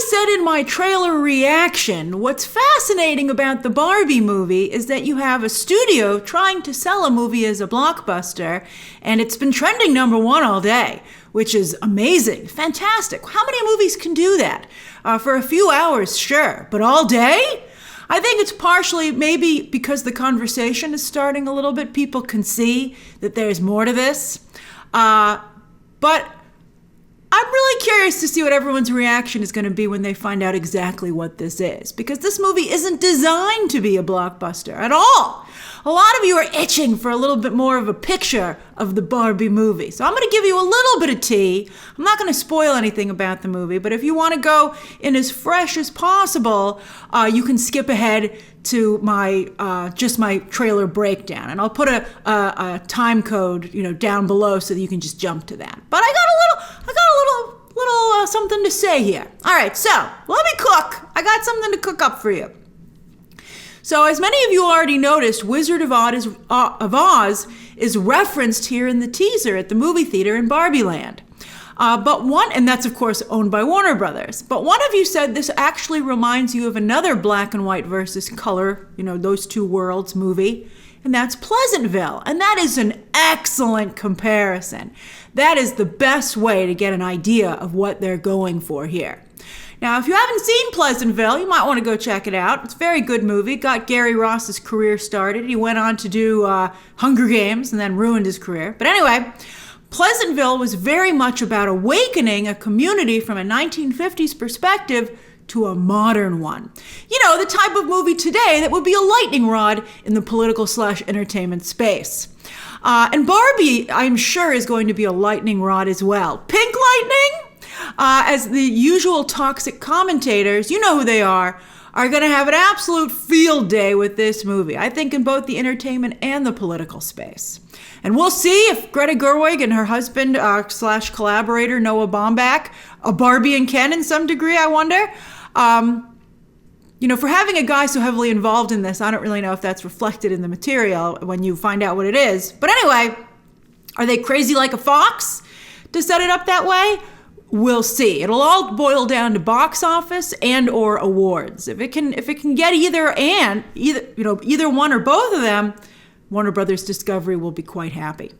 said in my trailer reaction, what's fascinating about the Barbie movie is that you have a studio trying to sell a movie as a blockbuster, and it's been trending #1 all day, which is amazing, fantastic. How many movies can do that? For a few hours, sure, but all day? I think it's partially maybe because the conversation is starting a little bit. People can see that there's more to this. But I'm really curious to see what everyone's reaction is going to be when they find out exactly what this is. Because this movie isn't designed to be a blockbuster at all. A lot of you are itching for a little bit more of a picture of the Barbie movie. So I'm going to give you a little bit of tea. I'm not going to spoil anything about the movie, but if you want to go in as fresh as possible, you can skip ahead to my just my trailer breakdown, and I'll put a time code, down below so that you can just jump to that. But I got a little something to say here. All right, so let me cook. I got something to cook up for you. So as many of you already noticed, Wizard of Oz is referenced here in the teaser at the movie theater in Barbie Land. And that's of course owned by Warner Brothers. But one of you said this actually reminds you of another black and white versus color, those two worlds movie, and that's Pleasantville. And that is an excellent comparison. That is the best way to get an idea of what they're going for here. Now, if you haven't seen Pleasantville, you might want to go check it out. It's a very good movie. Got Gary Ross's career started. He went on to do Hunger Games and then ruined his career. But anyway, Pleasantville was very much about awakening a community from a 1950s perspective to a modern one. The type of movie today that would be a lightning rod in the political/entertainment space. And Barbie, I'm sure, is going to be a lightning rod as well. Pink lightning? As the usual toxic commentators, you know who they are going to have an absolute field day with this movie. I think in both the entertainment and the political space. And we'll see if Greta Gerwig and her husband / collaborator Noah Baumbach, a Barbie and Ken in some degree, I wonder. For having a guy so heavily involved in this, I don't really know if that's reflected in the material when you find out what it is. But anyway, are they crazy like a fox to set it up that way? We'll see. It'll all boil down to box office and or awards. If it can get either one or both of them, Warner Brothers Discovery will be quite happy.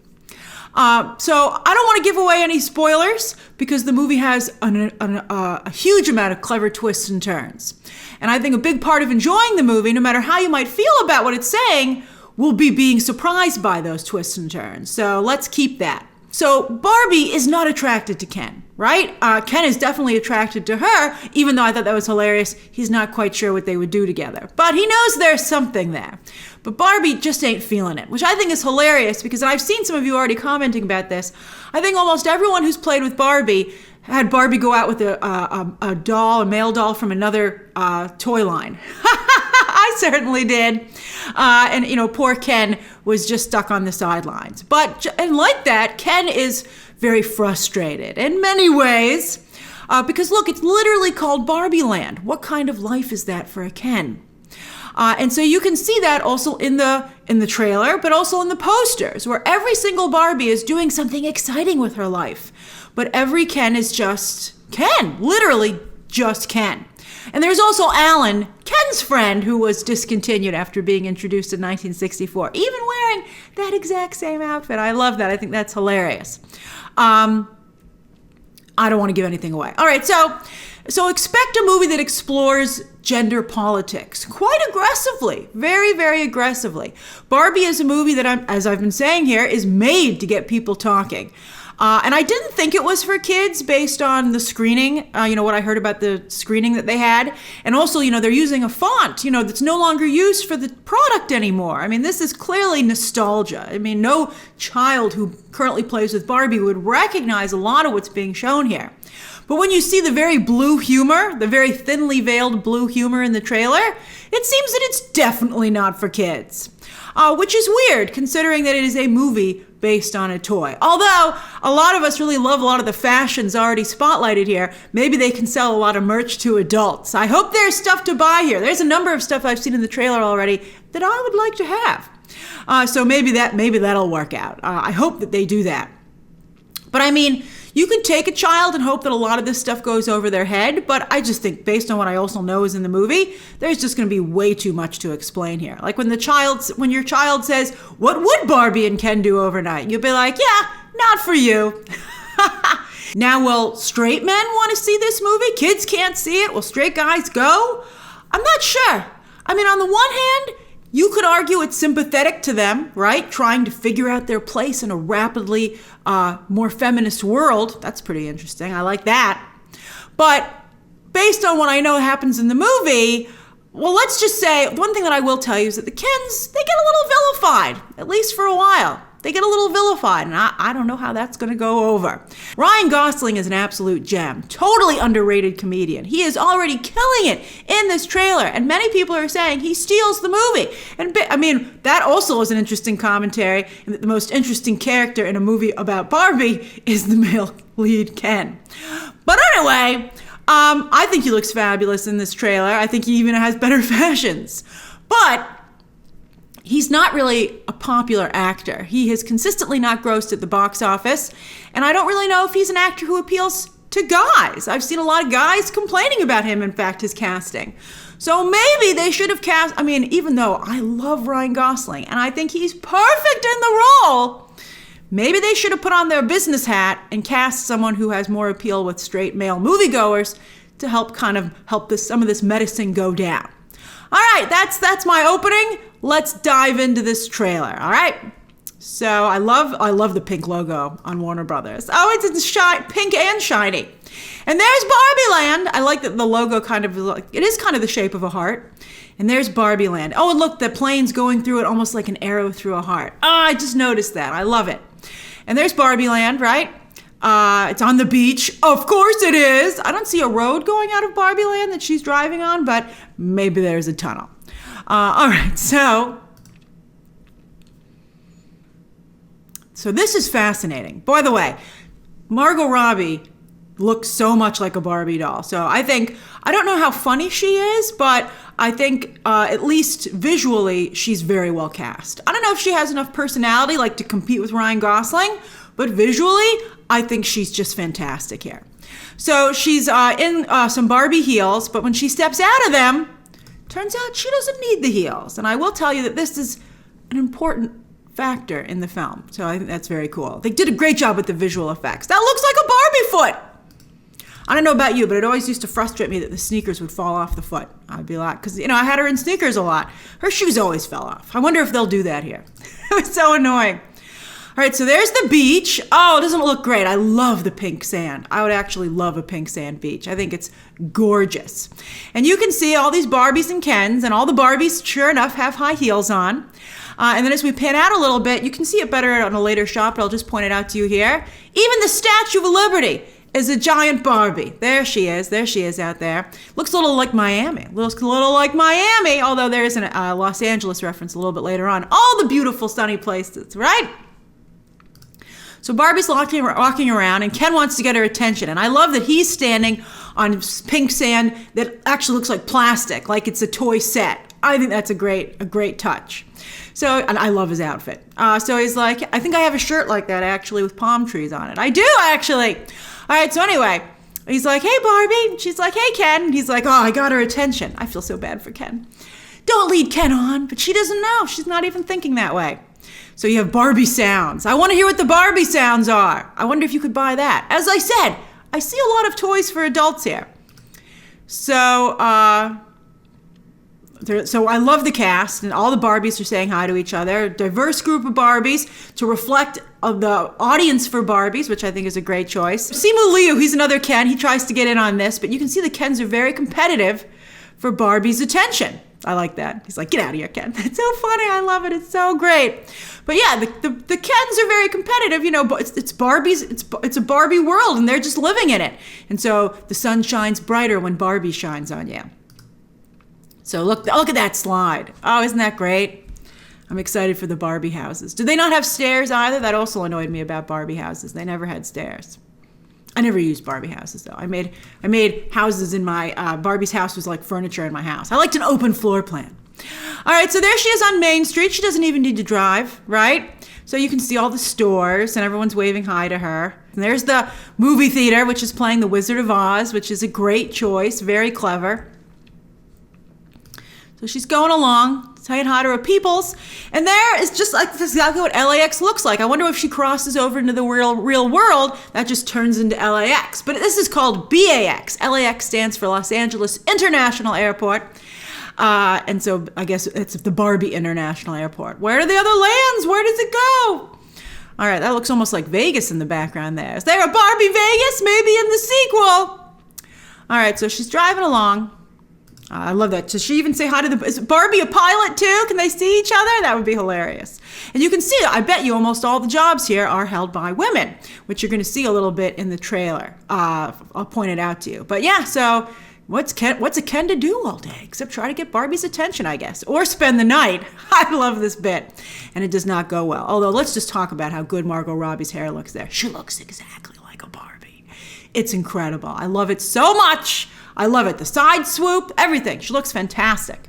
So I don't want to give away any spoilers because the movie has a huge amount of clever twists and turns. And I think a big part of enjoying the movie, no matter how you might feel about what it's saying, will be being surprised by those twists and turns. So let's keep that. So Barbie is not attracted to Ken, right? Ken is definitely attracted to her, even though I thought that was hilarious. He's not quite sure what they would do together, but he knows there's something there. But Barbie just ain't feeling it, which I think is hilarious because I've seen some of you already commenting about this. I think almost everyone who's played with Barbie had Barbie go out with a male doll from another toy line. I certainly did. And poor Ken was just stuck on the sidelines. And like that, Ken is very frustrated in many ways because look, it's literally called Barbie Land. What kind of life is that for a Ken? And so you can see that also in the trailer, but also in the posters, where every single Barbie is doing something exciting with her life. But every Ken is just Ken, literally just Ken. And there's also Alan, Ken's friend, who was discontinued after being introduced in 1964, even wearing that exact same outfit. I love that. I think that's hilarious. I don't want to give anything away. All right, so expect a movie that explores gender politics quite aggressively, very, very aggressively. Barbie is a movie that, as I've been saying here, is made to get people talking. And I didn't think it was for kids based on the screening, what I heard about the screening that they had. And also, they're using a font, that's no longer used for the product anymore. I mean, this is clearly nostalgia. I mean, no child who currently plays with Barbie would recognize a lot of what's being shown here. But when you see the very blue humor, the very thinly veiled blue humor in the trailer, it seems that it's definitely not for kids. Which is weird, considering that it is a movie based on a toy. Although a lot of us really love a lot of the fashions already spotlighted here, maybe they can sell a lot of merch to adults. I hope there's stuff to buy here. There's a number of stuff I've seen in the trailer already that I would like to have. So maybe that'll work out. I hope that they do that. But I mean, You could take a child and hope that a lot of this stuff goes over their head, but I just think based on what I also know is in the movie, there's just going to be way too much to explain here. Like when your child says, "What would Barbie and Ken do overnight?" You'll be like, "Yeah, not for you." Now, will straight men want to see this movie? Kids can't see it. Will straight guys go? I'm not sure. I mean, on the one hand, you could argue it's sympathetic to them, right? Trying to figure out their place in a rapidly more feminist world. That's pretty interesting. I like that. But based on what I know happens in the movie, well, let's just say, one thing that I will tell you is that the Kens, they get a little vilified, at least for a while. They get a little vilified, and I don't know how that's going to go over. Ryan Gosling is an absolute gem, totally underrated comedian. He is already killing it in this trailer, and many people are saying he steals the movie. And I mean, that also is an interesting commentary, and that the most interesting character in a movie about Barbie is the male lead, Ken. But anyway, I think he looks fabulous in this trailer. I think he even has better fashions. But he's not really a popular actor. He has consistently not grossed at the box office, and I don't really know if he's an actor who appeals to guys. I've seen a lot of guys complaining about him, in fact, his casting. So maybe they should have cast, I mean, even though I love Ryan Gosling, and I think he's perfect in the role, maybe they should have put on their business hat and cast someone who has more appeal with straight male moviegoers to help some of this medicine go down. All right, that's my opening. Let's dive into this trailer, all right? So I love the pink logo on Warner Brothers. Oh, it's pink and shiny. And there's Barbie Land. I like that the logo it is kind of the shape of a heart. And there's Barbie Land. Oh, and look, the plane's going through it almost like an arrow through a heart. Oh, I just noticed that. I love it. And there's Barbie Land, right? It's on the beach. Of course it is. I don't see a road going out of Barbie Land that she's driving on, but maybe there's a tunnel. All right, so this is fascinating. By the way, Margot Robbie looks so much like a Barbie doll. So I don't know how funny she is, but I think at least visually, she's very well cast. I don't know if she has enough personality like to compete with Ryan Gosling, but visually, I think she's just fantastic here. So she's in some Barbie heels, but when she steps out of them, turns out she doesn't need the heels. And I will tell you that this is an important factor in the film. So I think that's very cool. They did a great job with the visual effects. That looks like a Barbie foot. I don't know about you, but it always used to frustrate me that the sneakers would fall off the foot. I'd be like, because, I had her in sneakers a lot. Her shoes always fell off. I wonder if they'll do that here. It was so annoying. All right, so there's the beach. Oh, doesn't it look great? I love the pink sand. I would actually love a pink sand beach. I think it's gorgeous. And you can see all these Barbies and Kens, and all the Barbies, sure enough, have high heels on. And then as we pan out a little bit, you can see it better on a later shot, but I'll just point it out to you here. Even the Statue of Liberty is a giant Barbie. There she is out there. Looks a little like Miami. Looks a little like Miami, although there is a Los Angeles reference a little bit later on. All the beautiful, sunny places, right? So Barbie's walking around, and Ken wants to get her attention. And I love that he's standing on pink sand that actually looks like plastic, like it's a toy set. I think that's a great touch. So, and I love his outfit. So he's like, I think I have a shirt like that actually with palm trees on it. I do actually. All right, so anyway, he's like, hey Barbie. And she's like, hey Ken. And he's like, oh, I got her attention. I feel so bad for Ken. Don't lead Ken on, but she doesn't know. She's not even thinking that way. So you have Barbie sounds. I want to hear what the Barbie sounds are. I wonder if you could buy that. As I said, I see a lot of toys for adults here. So I love the cast, and all the Barbies are saying hi to each other. A diverse group of Barbies to reflect the audience for Barbies, which I think is a great choice. Simu Liu, he's another Ken. He tries to get in on this, but you can see the Kens are very competitive for Barbie's attention. I like that. He's like, get out of here, Ken. It's so funny. I love it. It's so great. But yeah, the Kens are very competitive. It's Barbie's. It's a Barbie world, and they're just living in it. And so the sun shines brighter when Barbie shines on you. So look at that slide. Oh, isn't that great? I'm excited for the Barbie houses. Do they not have stairs either? That also annoyed me about Barbie houses. They never had stairs. I never used Barbie houses though. I made houses in my Barbie's house was like furniture in my house. I liked an open floor plan. All right, so there she is on Main Street. She doesn't even need to drive, right? So you can see all the stores and everyone's waving hi to her. And there's the movie theater, which is playing The Wizard of Oz, which is a great choice, very clever. So she's going along, saying hi to her peoples. And there is just like exactly what LAX looks like. I wonder if she crosses over into the real world, that just turns into LAX. But this is called BAX. LAX stands for Los Angeles International Airport. And so I guess it's the Barbie International Airport. Where are the other lands? Where does it go? All right, that looks almost like Vegas in the background there. Is there a Barbie Vegas? Maybe in the sequel. All right, so she's driving along. I love that. Does she even say hi to is Barbie a pilot too? Can they see each other? That would be hilarious. And you can see, I bet you almost all the jobs here are held by women, which you're going to see a little bit in the trailer. I'll point it out to you. But yeah, so what's a Ken to do all day except try to get Barbie's attention, I guess, or spend the night. I love this bit. And it does not go well. Although let's just talk about how good Margot Robbie's hair looks there. She looks exactly like a Barbie. It's incredible. I love it so much. I love it. The side swoop, everything. She looks fantastic.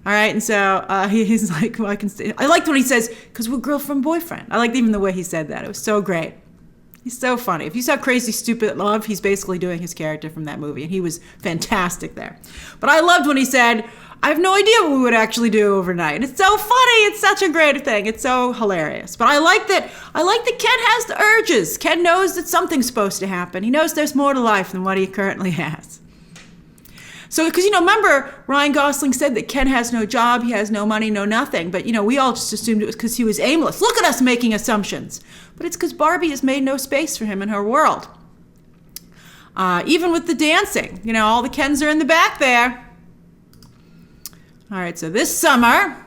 All right, and so he's like, well, I liked when he says, because we're girlfriend, boyfriend. I liked even the way he said that. It was so great. He's so funny. If you saw Crazy Stupid Love, he's basically doing his character from that movie, and he was fantastic there. But I loved when he said, I have no idea what we would actually do overnight. It's so funny. It's such a great thing. It's so hilarious. But I like that Ken has the urges. Ken knows that something's supposed to happen. He knows there's more to life than what he currently has. So, because, remember Ryan Gosling said that Ken has no job, he has no money, no nothing. But, we all just assumed it was because he was aimless. Look at us making assumptions. But it's because Barbie has made no space for him in her world. Even with the dancing, all the Kens are in the back there. All right, so this summer,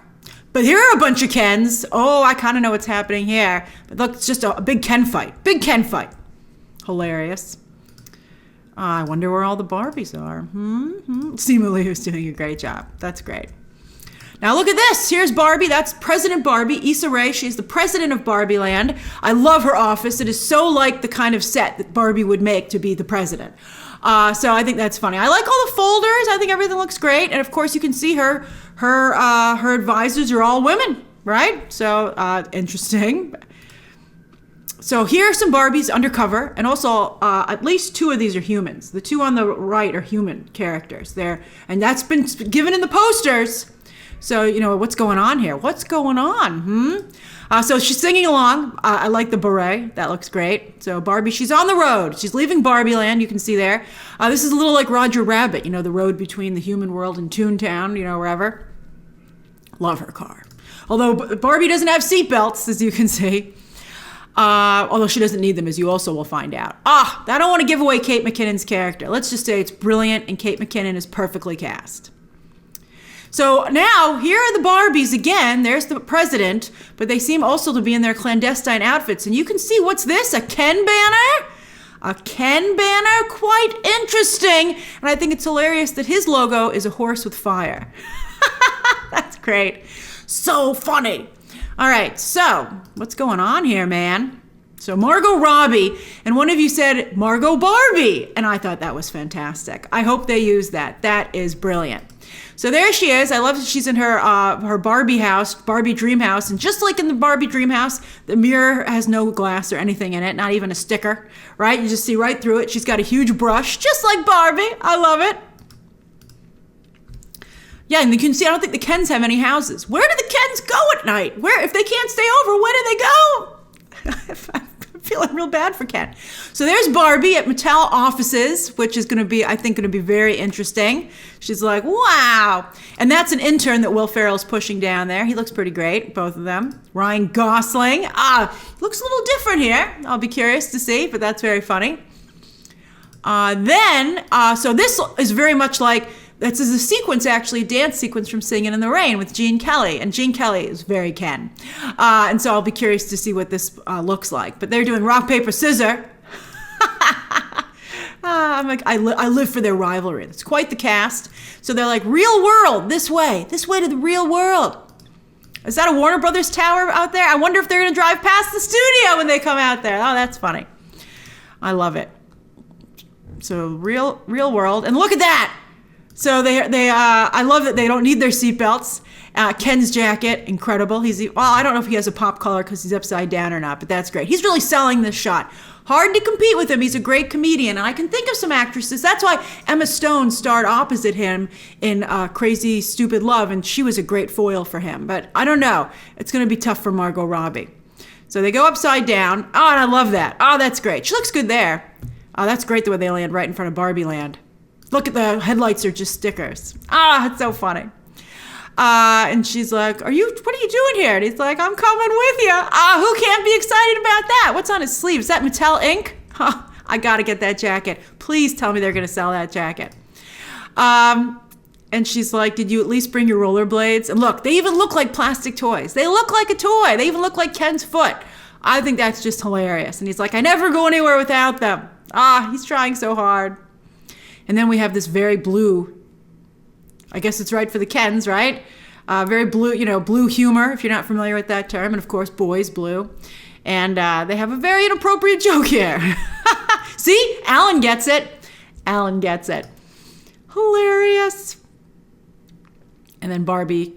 but here are a bunch of Kens. Oh, I kind of know what's happening here. But look, it's just a big Ken fight. Big Ken fight. Hilarious. I wonder where all the Barbies are. Simu Liu is doing a great job. That's great. Now look at this. Here's Barbie. That's President Barbie, Issa Rae. She's the president of Barbie Land. I love her office. It is so like the kind of set that Barbie would make to be the president. So I think that's funny. I like all the folders. I think everything looks great. And of course you can see her advisors are all women, right? So interesting. So here are some Barbies undercover, and also at least two of these are humans. The two on the right are human characters there, and that's been given in the posters. So, what's going on here? What's going on? So she's singing along. I like the beret. That looks great. So Barbie, she's on the road. She's leaving Barbie Land, you can see there. This is a little like Roger Rabbit, the road between the human world and Toontown, wherever. Love her car. Although Barbie doesn't have seatbelts, as you can see. Although she doesn't need them, as you also will find out. I don't want to give away Kate McKinnon's character. Let's just say it's brilliant, and Kate McKinnon is perfectly cast. So now, here are the Barbies again. There's the president, but they seem also to be in their clandestine outfits. And you can see, what's this? A Ken banner? A Ken banner? Quite interesting. And I think it's hilarious that his logo is a horse with fire. That's great. So funny. All right, so what's going on here, man? So Margot Robbie, and one of you said Margot Barbie, and I thought that was fantastic. I hope they use that. That is brilliant. So there she is. I love that she's in her Barbie house, Barbie dream house, and just like in the Barbie dream house, the mirror has no glass or anything in it, not even a sticker, right? You just see right through it. She's got a huge brush, just like Barbie. I love it. Yeah, and you can see, I don't think the Kens have any houses. Where do the Kens go at night? If they can't stay over, where do they go? I'm feeling real bad for Ken. So there's Barbie at Mattel offices, which is going to be, I think, going to be very interesting. She's like, wow. And that's an intern that Will Ferrell's pushing down there. He looks pretty great, both of them. Ryan Gosling. He looks a little different here. I'll be curious to see, but that's very funny. So this is very much like, this is a sequence, actually, a dance sequence from Singin' in the Rain with Gene Kelly. And Gene Kelly is very Ken. And so I'll be curious to see what this looks like. But they're doing rock, paper, scissors. I'm like, I live for their rivalry. It's quite the cast. So they're like, real world, this way to the real world. Is that a Warner Brothers tower out there? I wonder if they're going to drive past the studio when they come out there. Oh, that's funny. I love it. So real world. And look at that. So I love that they don't need their seatbelts. Ken's jacket, incredible. I don't know if he has a pop collar because he's upside down or not, but that's great. He's really selling this shot. Hard to compete with him. He's a great comedian. And I can think of some actresses. That's why Emma Stone starred opposite him in Crazy Stupid Love, and she was a great foil for him. But I don't know. It's going to be tough for Margot Robbie. So they go upside down. Oh, and I love that. Oh, that's great. She looks good there. Oh, that's great the way they land right in front of Barbie Land. Look at the headlights are just stickers. Ah, it's so funny. And she's like, what are you doing here? And he's like, I'm coming with you. Who can't be excited about that? What's on his sleeve? Is that Mattel ink? I got to get that jacket. Please tell me they're going to sell that jacket. And she's like, did you at least bring your rollerblades? And look, they even look like plastic toys. They look like a toy. They even look like Ken's foot. I think that's just hilarious. And he's like, I never go anywhere without them. He's trying so hard. And then we have this very blue, I guess it's right for the Kens, right? Very blue, blue humor, if you're not familiar with that term. And of course, boys blue. And they have a very inappropriate joke here. See? Alan gets it. Alan gets it. Hilarious. And then Barbie,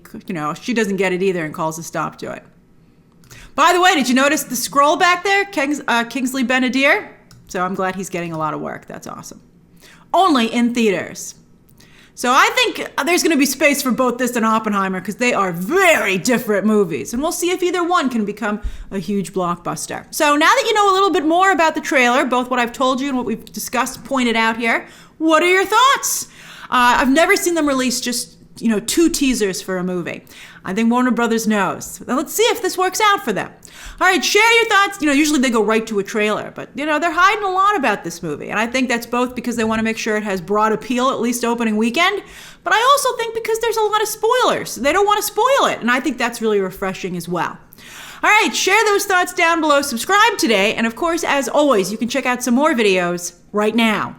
she doesn't get it either and calls a stop to it. By the way, did you notice the scroll back there? Kingsley Ben-Adir? So I'm glad he's getting a lot of work. That's awesome. Only in theaters. So I think there's going to be space for both this and Oppenheimer because they are very different movies. And we'll see if either one can become a huge blockbuster. So now that you know a little bit more about the trailer, both what I've told you and what we've discussed, pointed out here, what are your thoughts? I've never seen them release just 2 teasers for a movie. I think Warner Brothers knows. Now let's see if this works out for them. All right, share your thoughts. Usually they go right to a trailer, but they're hiding a lot about this movie. And I think that's both because they want to make sure it has broad appeal, at least opening weekend. But I also think because there's a lot of spoilers. They don't want to spoil it. And I think that's really refreshing as well. All right, share those thoughts down below. Subscribe today. And of course, as always, you can check out some more videos right now.